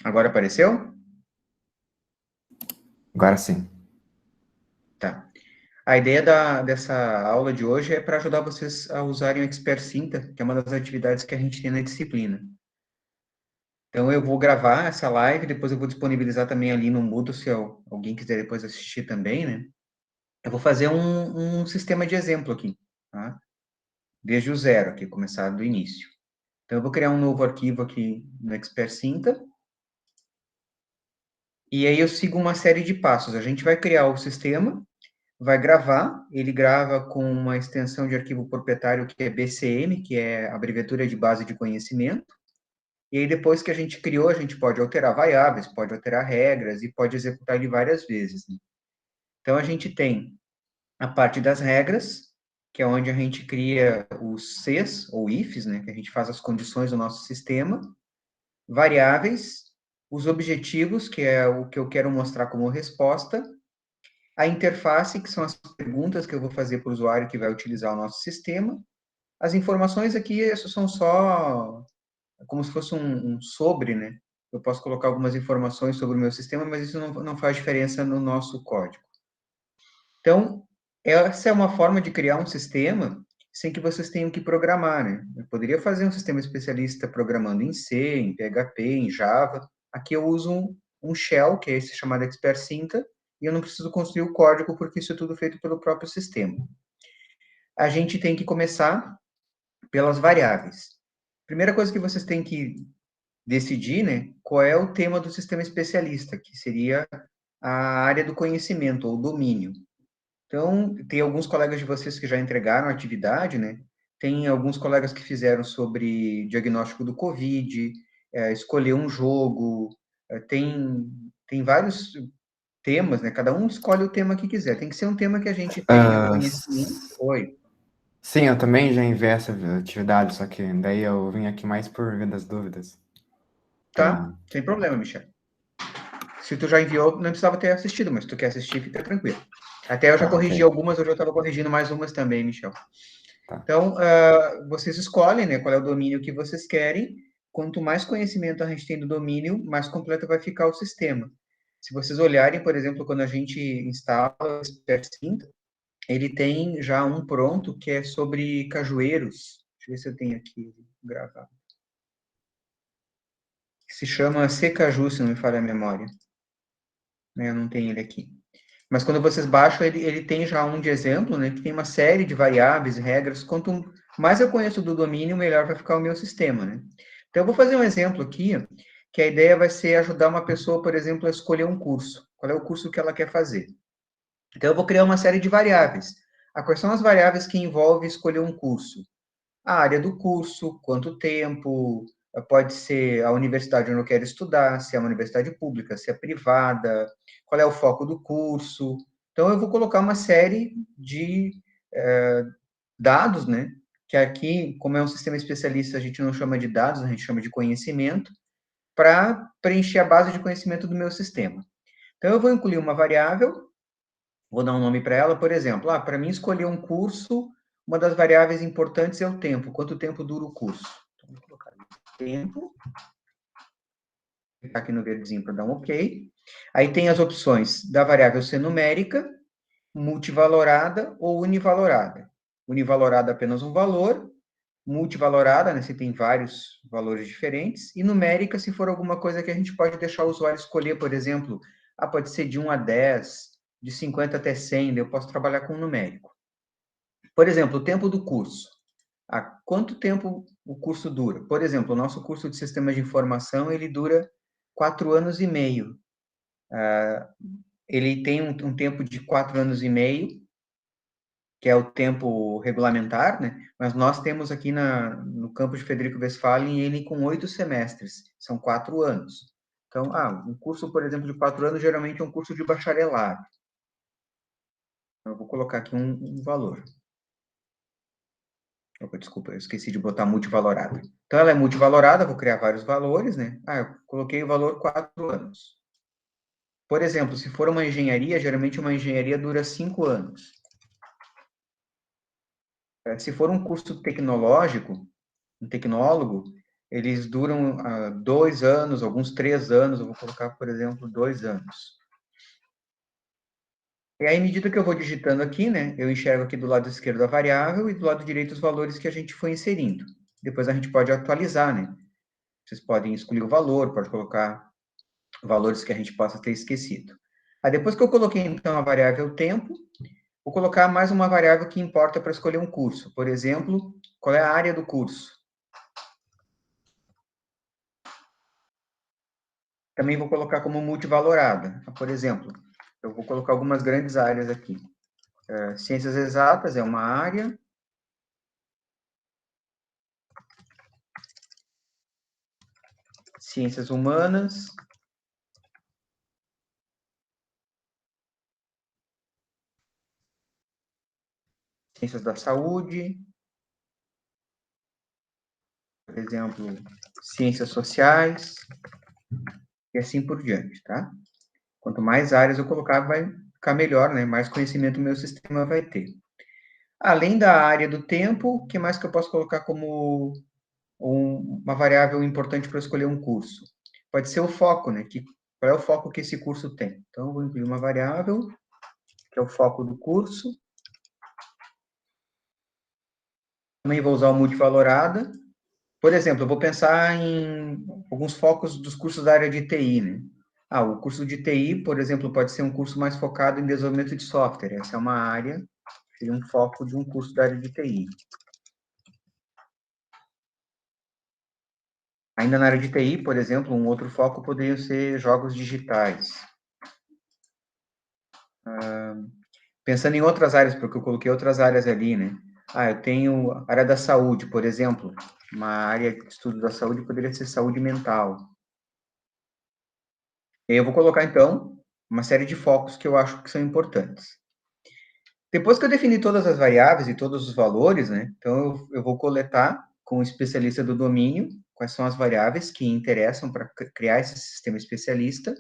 Agora apareceu? Agora sim. Tá. A ideia dessa aula de hoje é para ajudar vocês a usarem o Expert Cinta, que é uma das atividades que a gente tem na disciplina. Então, eu vou gravar essa live, depois eu vou disponibilizar também ali no Moodle, se alguém quiser depois assistir também, né? Eu vou fazer um sistema de exemplo aqui, tá? Desde o zero aqui, começar do início. Então, eu vou criar um novo arquivo aqui no Expert Cinta, e aí eu sigo uma série de passos. A gente vai criar o sistema, vai gravar, ele grava com uma extensão de arquivo proprietário que é BCM, que é a abreviatura de base de conhecimento, e aí depois que a gente criou, a gente pode alterar variáveis, pode alterar regras e pode executar ele várias vezes, né? Então a gente tem a parte das regras, que é onde a gente cria os Cs ou ifs, né, que a gente faz as condições do nosso sistema, variáveis, os objetivos, que é o que eu quero mostrar como resposta, a interface, que são as perguntas que eu vou fazer para o usuário que vai utilizar o nosso sistema. As informações aqui essas são só como se fosse um sobre, né? Eu posso colocar algumas informações sobre o meu sistema, mas isso não faz diferença no nosso código. Então, essa é uma forma de criar um sistema sem que vocês tenham que programar, né? Eu poderia fazer um sistema especialista programando em C, em PHP, em Java. Aqui eu uso um shell, que é esse chamado Expert Cinta, e eu não preciso construir o código, porque isso é tudo feito pelo próprio sistema. A gente tem que começar pelas variáveis. Primeira coisa que vocês têm que decidir, né, qual é o tema do sistema especialista, que seria a área do conhecimento ou domínio. Então, tem alguns colegas de vocês que já entregaram a atividade, né? Tem alguns colegas que fizeram sobre diagnóstico do COVID, escolher um jogo, tem vários temas, né? Cada um escolhe o tema que quiser. Tem que ser um tema que a gente tenha Ah, conhecimento. Oi. sim, eu também já enviei essa atividade, só que daí eu vim aqui mais por via das dúvidas. Tá, Pra... sem problema, Michel. Se tu já enviou, não precisava ter assistido, mas se tu quer assistir, fica tranquilo. Até eu já Tá, ok. corrigi algumas, eu já estava corrigindo mais umas também, Michel. Tá. Então, vocês escolhem, né, qual é o domínio que vocês querem. Quanto mais conhecimento a gente tem do domínio, mais completo vai ficar o sistema. Se vocês olharem, por exemplo, quando a gente instala o Expert Cinta, ele tem já um pronto que é sobre cajueiros. Deixa eu ver se eu tenho aqui gravado. Que se chama Secaju, se não me falha a memória. Eu não tenho ele aqui. Mas quando vocês baixam, ele tem já um de exemplo, né, que tem uma série de variáveis e regras. Quanto mais eu conheço do domínio, melhor vai ficar o meu sistema, né? Então, eu vou fazer um exemplo aqui, que a ideia vai ser ajudar uma pessoa, por exemplo, a escolher um curso. Qual é o curso que ela quer fazer? Então, eu vou criar uma série de variáveis. Quais são as variáveis que envolvem escolher um curso? A área do curso, quanto tempo, pode ser a universidade onde eu quero estudar, se é uma universidade pública, se é privada, qual é o foco do curso. Então, eu vou colocar uma série de dados, né? Que aqui, como é um sistema especialista, a gente não chama de dados, a gente chama de conhecimento, para preencher a base de conhecimento do meu sistema. Então, eu vou incluir uma variável, vou dar um nome para ela, por exemplo, para mim escolher um curso, uma das variáveis importantes é o tempo, quanto tempo dura o curso. Então, vou colocar tempo, clicar aqui no verdezinho para dar um OK. Aí tem as opções da variável ser numérica, multivalorada ou univalorada. Univalorada apenas um valor, multivalorada, né, se tem vários valores diferentes, e numérica se for alguma coisa que a gente pode deixar o usuário escolher, por exemplo, pode ser de 1 a 10, de 50 até 100, eu posso trabalhar com numérico. Por exemplo, o tempo do curso. Quanto tempo o curso dura? Por exemplo, o nosso curso de Sistemas de Informação, ele dura 4 anos e meio. Ele tem um tempo de 4 anos e meio, que é o tempo regulamentar, né? Mas nós temos aqui no campus de Frederico Westphalen ele com 8 semestres, são 4 anos. Então, um curso, por exemplo, de 4 anos, geralmente é um curso de bacharelado. Eu vou colocar aqui um valor. Opa, desculpa, eu esqueci de botar multivalorada. Então, ela é multivalorada, vou criar vários valores, né? Eu coloquei o valor 4 anos. Por exemplo, se for uma engenharia, geralmente uma engenharia dura 5 anos. Se for um curso tecnológico, um tecnólogo, eles duram 2 anos, alguns 3 anos, eu vou colocar, por exemplo, 2 anos. E aí, à medida que eu vou digitando aqui, né, eu enxergo aqui do lado esquerdo a variável e do lado direito os valores que a gente foi inserindo. Depois a gente pode atualizar, né? Vocês podem escolher o valor, pode colocar valores que a gente possa ter esquecido. Aí, depois que eu coloquei, então, a variável tempo, vou colocar mais uma variável que importa para escolher um curso. Por exemplo, qual é a área do curso? Também vou colocar como multivalorada. Por exemplo, eu vou colocar algumas grandes áreas aqui. Ciências exatas é uma área. Ciências humanas. Ciências da saúde. Por exemplo, ciências sociais. E assim por diante, tá? Quanto mais áreas eu colocar, vai ficar melhor, né? Mais conhecimento o meu sistema vai ter. Além da área do tempo, o que mais que eu posso colocar como uma variável importante para escolher um curso? Pode ser o foco, né? Qual é o foco que esse curso tem? Então, eu vou incluir uma variável, que é o foco do curso. Também vou usar o multivalorada. Por exemplo, eu vou pensar em alguns focos dos cursos da área de TI, né? O curso de TI, por exemplo, pode ser um curso mais focado em desenvolvimento de software. Essa é uma área, seria um foco de um curso da área de TI. Ainda na área de TI, por exemplo, um outro foco poderia ser jogos digitais. Pensando em outras áreas, porque eu coloquei outras áreas ali, né? Eu tenho a área da saúde, por exemplo. Uma área de estudo da saúde poderia ser saúde mental. E aí eu vou colocar, então, uma série de focos que eu acho que são importantes. Depois que eu defini todas as variáveis e todos os valores, né? Então, eu vou coletar com o especialista do domínio quais são as variáveis que interessam para criar esse sistema especialista.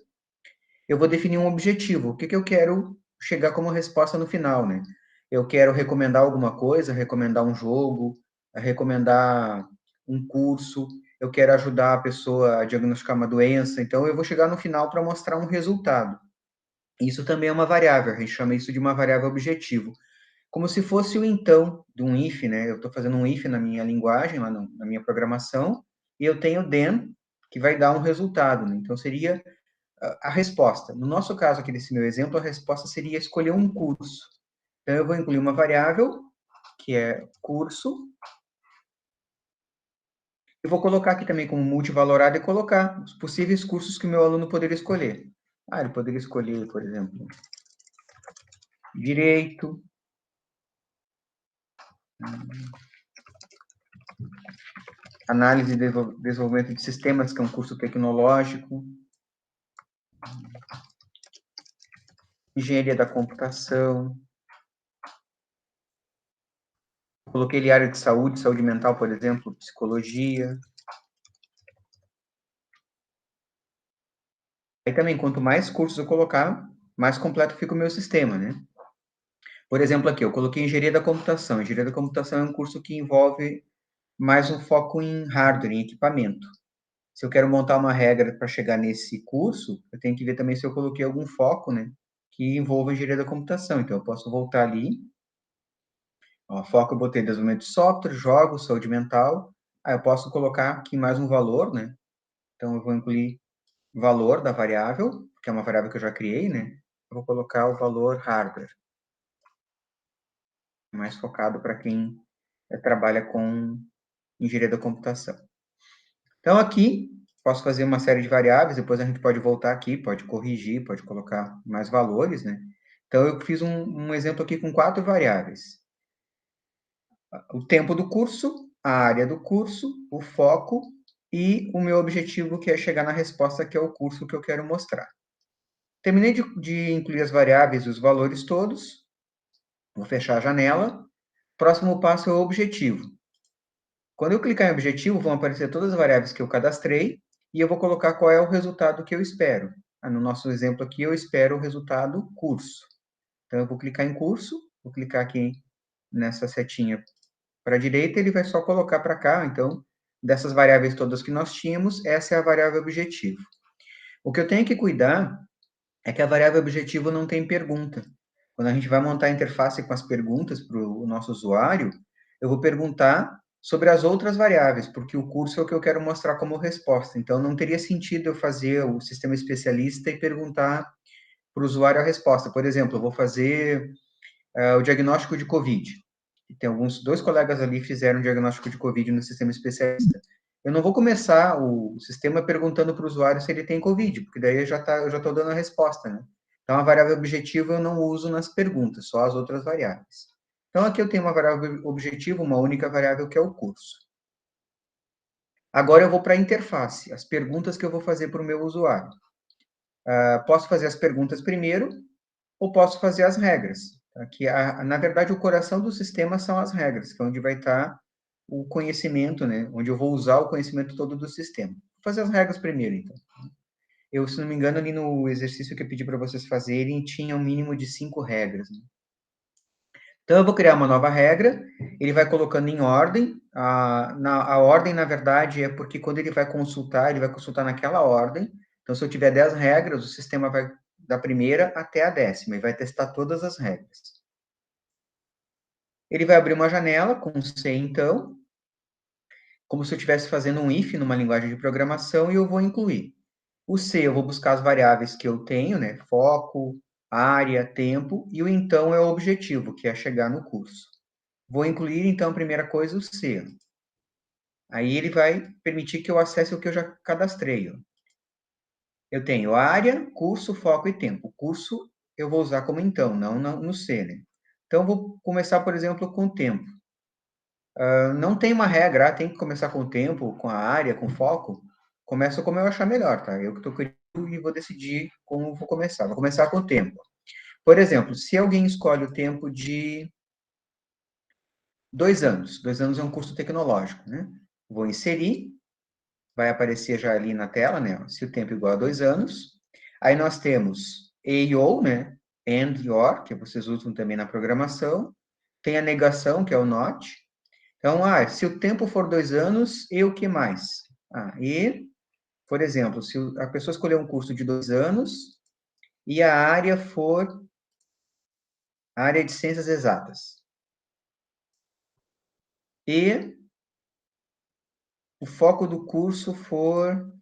Eu vou definir um objetivo. O que eu quero chegar como resposta no final, né? Eu quero recomendar alguma coisa, recomendar um jogo, recomendar um curso, eu quero ajudar a pessoa a diagnosticar uma doença. Então, eu vou chegar no final para mostrar um resultado. Isso também é uma variável, a gente chama isso de uma variável objetivo. Como se fosse o então de um if, né? Eu estou fazendo um if na minha linguagem, lá na minha programação, e eu tenho then, que vai dar um resultado, né? Então, seria a resposta. No nosso caso aqui desse meu exemplo, a resposta seria escolher um curso. Então, eu vou incluir uma variável, que é curso, e vou colocar aqui também como multivalorado e colocar os possíveis cursos que o meu aluno poderia escolher. Ele poderia escolher, por exemplo, direito, análise e desenvolvimento de sistemas, que é um curso tecnológico, engenharia da computação. Coloquei ali área de saúde, saúde mental, por exemplo, psicologia. Aí também, quanto mais cursos eu colocar, mais completo fica o meu sistema, né? Por exemplo, aqui, eu coloquei engenharia da computação. Engenharia da computação é um curso que envolve mais um foco em hardware, em equipamento. Se eu quero montar uma regra para chegar nesse curso, eu tenho que ver também se eu coloquei algum foco, né, que envolva engenharia da computação. Então, eu posso voltar ali. Foco eu botei desenvolvimento de software, jogos, saúde mental. Aí eu posso colocar aqui mais um valor, né? Então, eu vou incluir valor da variável, que é uma variável que eu já criei, né? Eu vou colocar o valor hardware, mais focado para quem trabalha com engenharia da computação. Então, aqui, posso fazer uma série de variáveis, depois a gente pode voltar aqui, pode corrigir, pode colocar mais valores, né? Então, eu fiz um exemplo aqui com 4 variáveis. O tempo do curso, a área do curso, o foco e o meu objetivo, que é chegar na resposta, que é o curso que eu quero mostrar. Terminei de incluir as variáveis e os valores todos. Vou fechar a janela. Próximo passo é o objetivo. Quando eu clicar em objetivo, vão aparecer todas as variáveis que eu cadastrei e eu vou colocar qual é o resultado que eu espero. No nosso exemplo aqui, eu espero o resultado curso. Então, eu vou clicar em curso, vou clicar aqui nessa setinha para a direita, ele vai só colocar para cá. Então, dessas variáveis todas que nós tínhamos, essa é a variável objetivo. O que eu tenho que cuidar é que a variável objetivo não tem pergunta. Quando a gente vai montar a interface com as perguntas para o nosso usuário, eu vou perguntar sobre as outras variáveis, porque o curso é o que eu quero mostrar como resposta. Então, não teria sentido eu fazer o sistema especialista e perguntar para o usuário a resposta. Por exemplo, eu vou fazer o diagnóstico de COVID. E tem dois colegas ali fizeram diagnóstico de COVID no sistema especialista. Eu não vou começar o sistema perguntando para o usuário se ele tem COVID, porque daí eu já estou dando a resposta, né? Então, a variável objetivo eu não uso nas perguntas, só as outras variáveis. Então, aqui eu tenho uma variável objetivo, uma única variável, que é o curso. Agora eu vou para a interface, as perguntas que eu vou fazer para o meu usuário. Posso fazer as perguntas primeiro, ou posso fazer as regras. Aqui, na verdade, o coração do sistema são as regras, que é onde vai estar o conhecimento, né? Onde eu vou usar o conhecimento todo do sistema. Vou fazer as regras primeiro, então. Eu, se não me engano, ali no exercício que eu pedi para vocês fazerem, tinha um mínimo de 5 regras. Né? Então, eu vou criar uma nova regra, ele vai colocando em ordem. A ordem, na verdade, é porque quando ele vai consultar naquela ordem. Então, se eu tiver 10 regras, o sistema vai da primeira até a 10ª e vai testar todas as regras. Ele vai abrir uma janela com C, então, como se eu estivesse fazendo um if numa linguagem de programação, e eu vou incluir. O C, eu vou buscar as variáveis que eu tenho, né? Foco, área, tempo, e o então é o objetivo, que é chegar no curso. Vou incluir, então, a primeira coisa, o C. Aí ele vai permitir que eu acesse o que eu já cadastrei. Ó. Eu tenho área, curso, foco e tempo. O curso eu vou usar como então, não no C, né? Então, vou começar, por exemplo, com o tempo. Não tem uma regra, tem que começar com o tempo, com a área, com foco. Começa como eu achar melhor, tá? Eu que estou criando e vou decidir como vou começar. Vou começar com o tempo. Por exemplo, se alguém escolhe o tempo de 2 anos, 2 anos é um curso tecnológico, né? Vou inserir, vai aparecer já ali na tela, né? Se o tempo é igual a 2 anos. Aí nós temos AO, né? And, or, que vocês usam também na programação. Tem a negação, que é o not. Então, se o tempo for 2 anos, e o que mais? Por exemplo, se a pessoa escolher um curso de 2 anos e a área for a área de ciências exatas. E o foco do curso for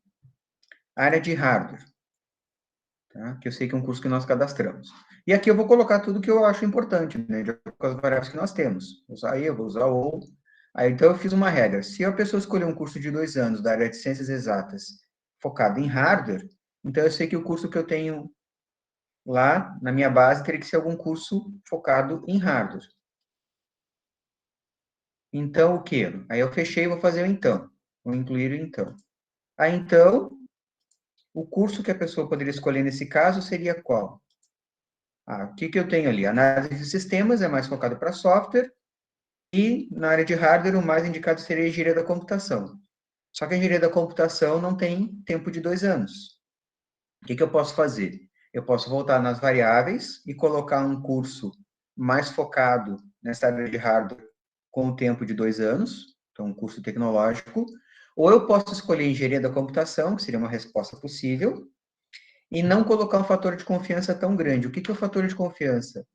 a área de hardware, tá? Que eu sei que é um curso que nós cadastramos. E aqui eu vou colocar tudo que eu acho importante, né? De acordo com as variáveis que nós temos. Vou usar eu, vou usar ou. Aí, então, eu fiz uma regra. Se a pessoa escolher um curso de 2 anos da área de ciências exatas focado em hardware, então eu sei que o curso que eu tenho lá na minha base teria que ser algum curso focado em hardware. Então, o quê? Aí eu fechei e vou fazer o então. Vou incluir o então. Aí, então, o curso que a pessoa poderia escolher nesse caso seria qual? O que eu tenho ali? Análise de sistemas é mais focado para software e na área de hardware o mais indicado seria a engenharia da computação. Só que a engenharia da computação não tem tempo de 2 anos. O que eu posso fazer? Eu posso voltar nas variáveis e colocar um curso mais focado nessa área de hardware com o tempo de 2 anos, então um curso tecnológico, ou eu posso escolher engenharia da computação, que seria uma resposta possível, e não colocar um fator de confiança tão grande. O que é o fator de confiança?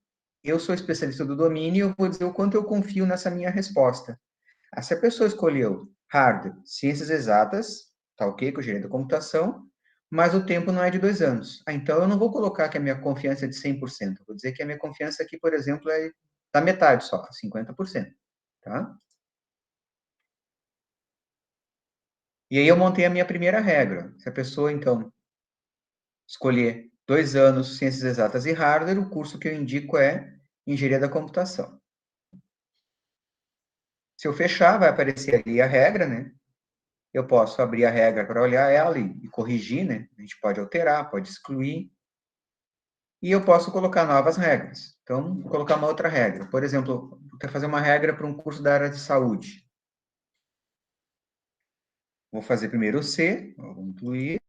Eu sou especialista do domínio e eu vou dizer o quanto eu confio nessa minha resposta. Se a pessoa escolheu hardware, ciências exatas, tá ok, com engenharia da computação, mas o tempo não é de 2 anos. Então, eu não vou colocar que a minha confiança é de 100%. Vou dizer que a minha confiança aqui, por exemplo, é da metade só, 50%. Tá? E aí eu montei a minha primeira regra. Se a pessoa, então, escolher 2 anos, ciências exatas e hardware, o curso que eu indico é engenharia da computação. Se eu fechar, vai aparecer ali a regra, né? Eu posso abrir a regra para olhar ela e corrigir, né? A gente pode alterar, pode excluir. E eu posso colocar novas regras. Então, vou colocar uma outra regra. Por exemplo, eu quero fazer uma regra para um curso da área de saúde. Vou fazer primeiro o C, vou incluir.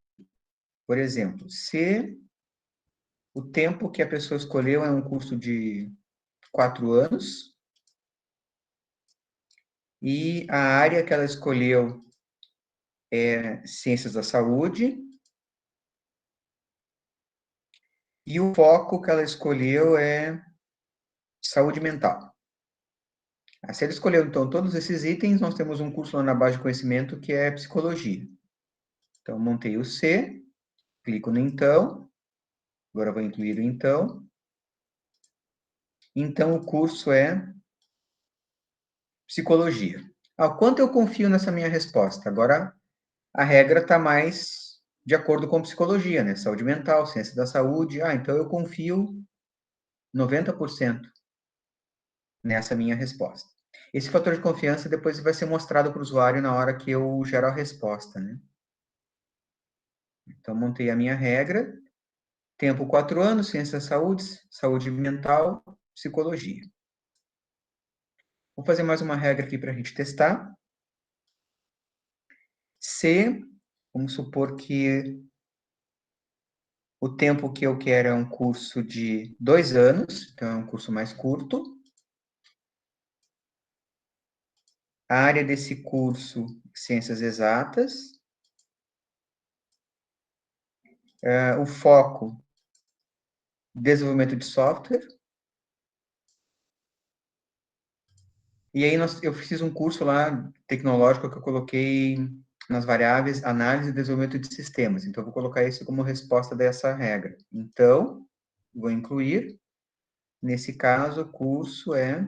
Por exemplo, se o tempo que a pessoa escolheu é um curso de 4 anos, e a área que ela escolheu é Ciências da Saúde. E o foco que ela escolheu é Saúde Mental. Se ela escolheu, então, todos esses itens, nós temos um curso lá na base de conhecimento que é Psicologia. Então, montei o C, clico no Então, agora vou incluir o Então. Então, o curso é Psicologia. Quanto eu confio nessa minha resposta? Agora, a regra está mais de acordo com psicologia, né? Saúde mental, ciência da saúde. Então eu confio 90% nessa minha resposta. Esse fator de confiança depois vai ser mostrado para o usuário na hora que eu gero a resposta, né? Então, montei a minha regra. Tempo 4 anos, ciência da saúde, saúde mental, psicologia. Vou fazer mais uma regra aqui para a gente testar. Se, vamos supor que o tempo que eu quero é um curso de 2 anos, então é um curso mais curto. A área desse curso, ciências exatas. O foco, desenvolvimento de software. E aí eu fiz um curso lá, tecnológico, que eu coloquei nas variáveis análise e desenvolvimento de sistemas. Então, eu vou colocar isso como resposta dessa regra. Então, vou incluir. Nesse caso, o curso é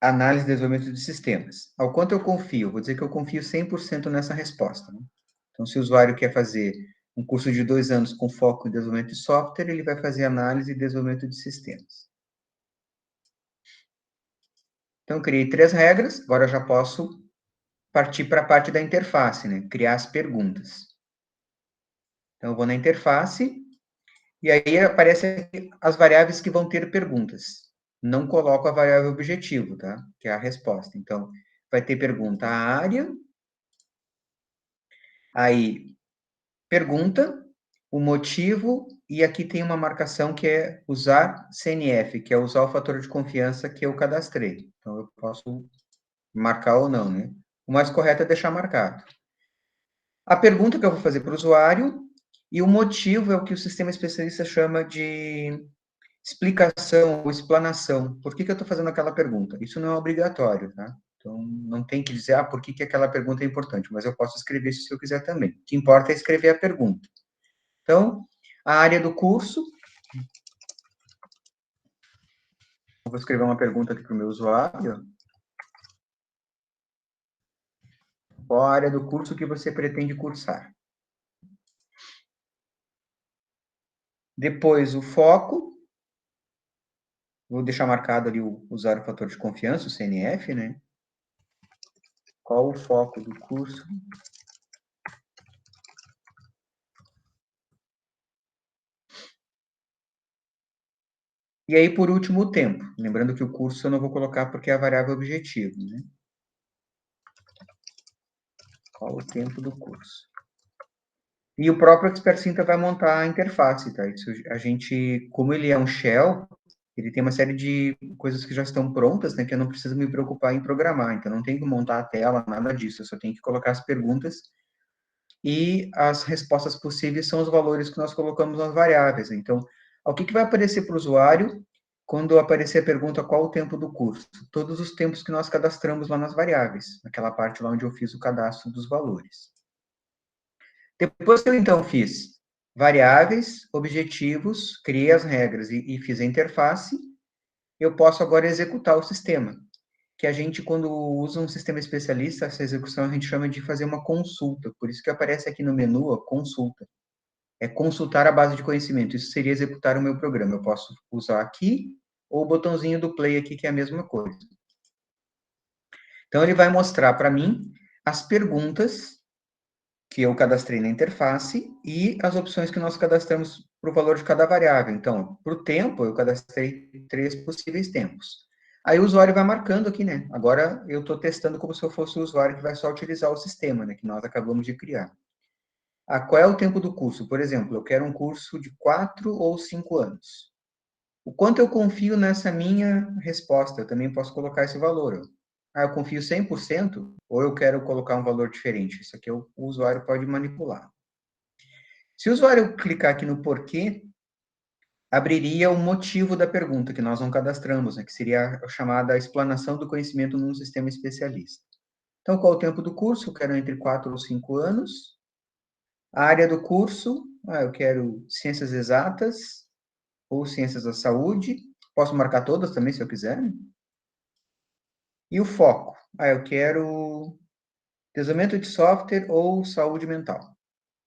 análise e desenvolvimento de sistemas. Ao quanto eu confio? Vou dizer que eu confio 100% nessa resposta. Né? Então, se o usuário quer fazer um curso de 2 anos com foco em desenvolvimento de software, ele vai fazer análise e desenvolvimento de sistemas. Então, criei 3 regras, agora eu já posso partir para a parte da interface, né? Criar as perguntas. Então, eu vou na interface, e aí aparecem as variáveis que vão ter perguntas. Não coloco a variável objetivo, tá? Que é a resposta. Então, vai ter pergunta a área, aí pergunta, o motivo, e aqui tem uma marcação que é usar CNF, que é usar o fator de confiança que eu cadastrei. Então, eu posso marcar ou não, né? O mais correto é deixar marcado. A pergunta que eu vou fazer para o usuário e o motivo é o que o sistema especialista chama de explicação ou explanação. Por que eu estou fazendo aquela pergunta? Isso não é obrigatório, tá? Então, não tem que dizer, por que aquela pergunta é importante, mas eu posso escrever isso se eu quiser também. O que importa é escrever a pergunta. Então, a área do curso. Eu vou escrever uma pergunta aqui para o meu usuário. Qual a área do curso que você pretende cursar? Depois, o foco. Vou deixar marcado ali usar o fator de confiança, o CNF, né? Qual o foco do curso? E aí, por último, o tempo. Lembrando que o curso eu não vou colocar porque é a variável objetivo, né? Qual o tempo do curso? E o próprio Expert Cinta vai montar a interface, tá? Isso a gente, como ele é um shell, ele tem uma série de coisas que já estão prontas, né? Que eu não preciso me preocupar em programar. Então, não tenho que montar a tela, nada disso. Eu só tenho que colocar as perguntas e as respostas possíveis são os valores que nós colocamos nas variáveis. Então, o que vai aparecer para o usuário quando aparecer a pergunta qual o tempo do curso? Todos os tempos que nós cadastramos lá nas variáveis, naquela parte lá onde eu fiz o cadastro dos valores. Depois que eu, então, fiz variáveis, objetivos, criei as regras e fiz a interface, eu posso agora executar o sistema. Que a gente, quando usa um sistema especialista, essa execução a gente chama de fazer uma consulta. Por isso que aparece aqui no menu, ó, consulta. É consultar a base de conhecimento. Isso seria executar o meu programa. Eu posso usar aqui ou o botãozinho do play aqui, que é a mesma coisa. Então, ele vai mostrar para mim as perguntas que eu cadastrei na interface e as opções que nós cadastramos para o valor de cada variável. Então, para o tempo, eu cadastrei 3 possíveis tempos. Aí o usuário vai marcando aqui, né? Agora eu estou testando como se eu fosse o usuário que vai só utilizar o sistema, né? Que nós acabamos de criar. Qual é o tempo do curso? Por exemplo, eu quero um curso de 4 ou 5 anos. O quanto eu confio nessa minha resposta? Eu também posso colocar esse valor. eu confio 100%, ou eu quero colocar um valor diferente. Isso aqui o usuário pode manipular. Se o usuário clicar aqui no porquê, abriria o motivo da pergunta que nós não cadastramos, né, que seria a chamada explanação do conhecimento num sistema especialista. Então, qual o tempo do curso? Eu quero entre 4 ou 5 anos. A área do curso, eu quero ciências exatas ou ciências da saúde. Posso marcar todas também, se eu quiser. E o foco? Eu quero desenvolvimento de software ou saúde mental.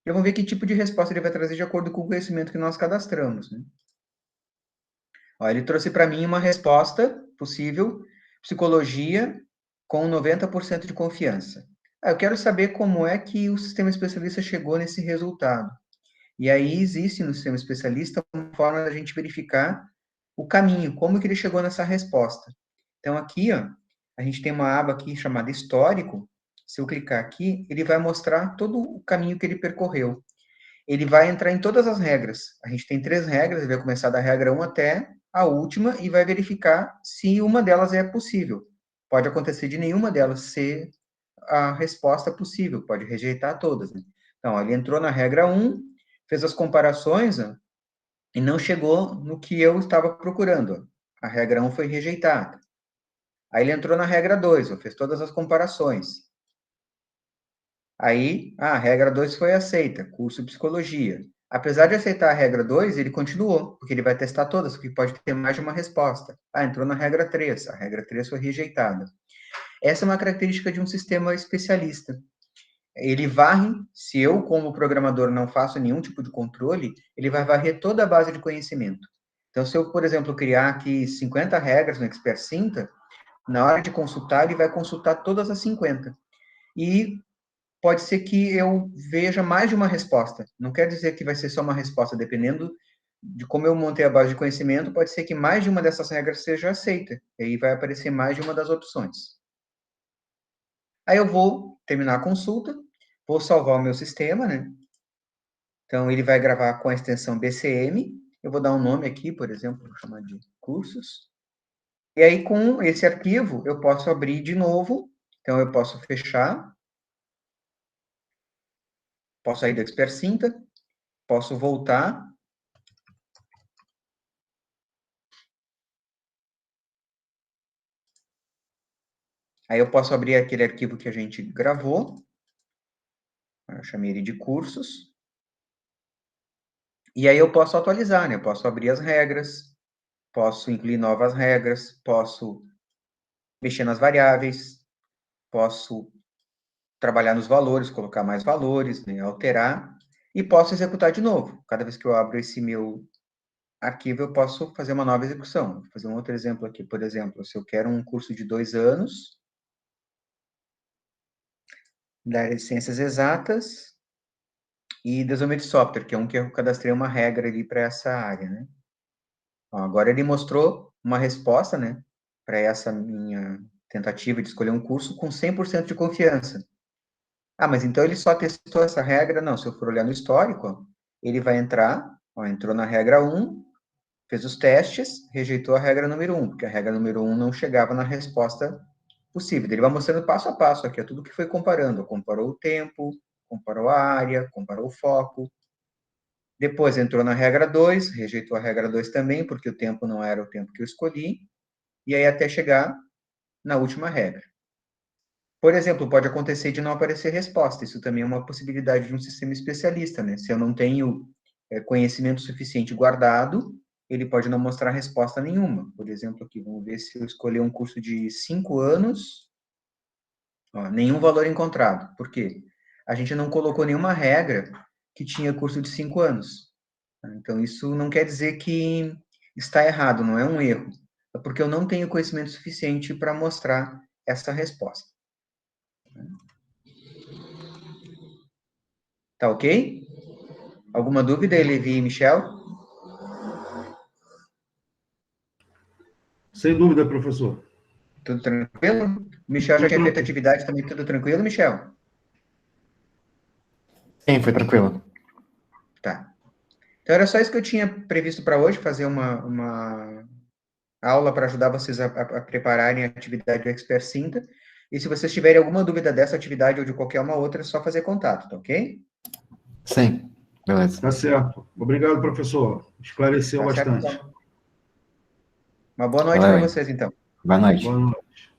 E vamos ver que tipo de resposta ele vai trazer de acordo com o conhecimento que nós cadastramos, né? Ele trouxe para mim uma resposta possível, psicologia com 90% de confiança. Eu quero saber como é que o sistema especialista chegou nesse resultado. E aí existe no sistema especialista uma forma da gente verificar o caminho, como que ele chegou nessa resposta. Então aqui, a gente tem uma aba aqui chamada histórico. Se eu clicar aqui, ele vai mostrar todo o caminho que ele percorreu. Ele vai entrar em todas as regras. A gente tem 3 regras, ele vai começar da regra 1 até a última e vai verificar se uma delas é possível. Pode acontecer de nenhuma delas ser a resposta possível, pode rejeitar todas, né? Então, ele entrou na regra 1, fez as comparações, e não chegou no que eu estava procurando. A regra 1 foi rejeitada. Aí ele entrou na regra 2, fez todas as comparações. Aí, a regra 2 foi aceita, curso de psicologia. Apesar de aceitar a regra 2, ele continuou, porque ele vai testar todas, porque pode ter mais de uma resposta. Entrou na regra 3, a regra 3 foi rejeitada. Essa é uma característica de um sistema especialista. Ele varre, se eu, como programador, não faço nenhum tipo de controle, ele vai varrer toda a base de conhecimento. Então, se eu, por exemplo, criar aqui 50 regras no Expert Cinta, na hora de consultar, ele vai consultar todas as 50. E pode ser que eu veja mais de uma resposta. Não quer dizer que vai ser só uma resposta, dependendo de como eu montei a base de conhecimento, pode ser que mais de uma dessas regras seja aceita. E aí vai aparecer mais de uma das opções. Aí eu vou terminar a consulta, vou salvar o meu sistema, né? Então, ele vai gravar com a extensão BCM. Eu vou dar um nome aqui, por exemplo, vou chamar de cursos. E aí, com esse arquivo, eu posso abrir de novo. Então, eu posso fechar. Posso sair do Expert Cinta. Posso voltar. Aí, eu posso abrir aquele arquivo que a gente gravou. Eu chamei ele de cursos. E aí, eu posso atualizar, né? Eu posso abrir as regras. Posso incluir novas regras. Posso mexer nas variáveis. Posso trabalhar nos valores, colocar mais valores, né, alterar, e posso executar de novo. Cada vez que eu abro esse meu arquivo, eu posso fazer uma nova execução. Vou fazer um outro exemplo aqui, por exemplo, se eu quero um curso de 2 anos, da área de ciências exatas, e desenvolvimento de software, que é um que eu cadastrei uma regra ali para essa área, né? Agora ele mostrou uma resposta, né, para essa minha tentativa de escolher um curso com 100% de confiança. Mas então ele só testou essa regra? Não, se eu for olhar no histórico, ele vai entrar, entrou na regra 1, fez os testes, rejeitou a regra número 1, porque a regra número 1 não chegava na resposta possível. Ele vai mostrando passo a passo aqui, tudo que foi comparando. Comparou o tempo, comparou a área, comparou o foco. Depois entrou na regra 2, rejeitou a regra 2 também, porque o tempo não era o tempo que eu escolhi. E aí até chegar na última regra. Por exemplo, pode acontecer de não aparecer resposta. Isso também é uma possibilidade de um sistema especialista, né? Se eu não tenho conhecimento suficiente guardado, ele pode não mostrar resposta nenhuma. Por exemplo, aqui, vamos ver se eu escolher um curso de 5 anos, nenhum valor encontrado. Por quê? A gente não colocou nenhuma regra que tinha curso de 5 anos. Então, isso não quer dizer que está errado, não é um erro. É porque eu não tenho conhecimento suficiente para mostrar essa resposta. Tá ok? Alguma dúvida, Levi e Michel? Sem dúvida, professor. Tudo tranquilo? Michel já Tudo tinha feito tranquilo. atividade também, tudo tranquilo, Michel? Sim, foi tranquilo. Tá. Então era só isso que eu tinha previsto para hoje, fazer uma aula para ajudar vocês a prepararem a atividade do Expert Cinta. E se vocês tiverem alguma dúvida dessa atividade ou de qualquer uma outra, é só fazer contato, tá ok? Sim, beleza. Tá certo. Obrigado, professor. Esclareceu Tá certo, bastante. então. Uma boa noite para Valeu, hein? vocês, então. Boa noite. Boa noite.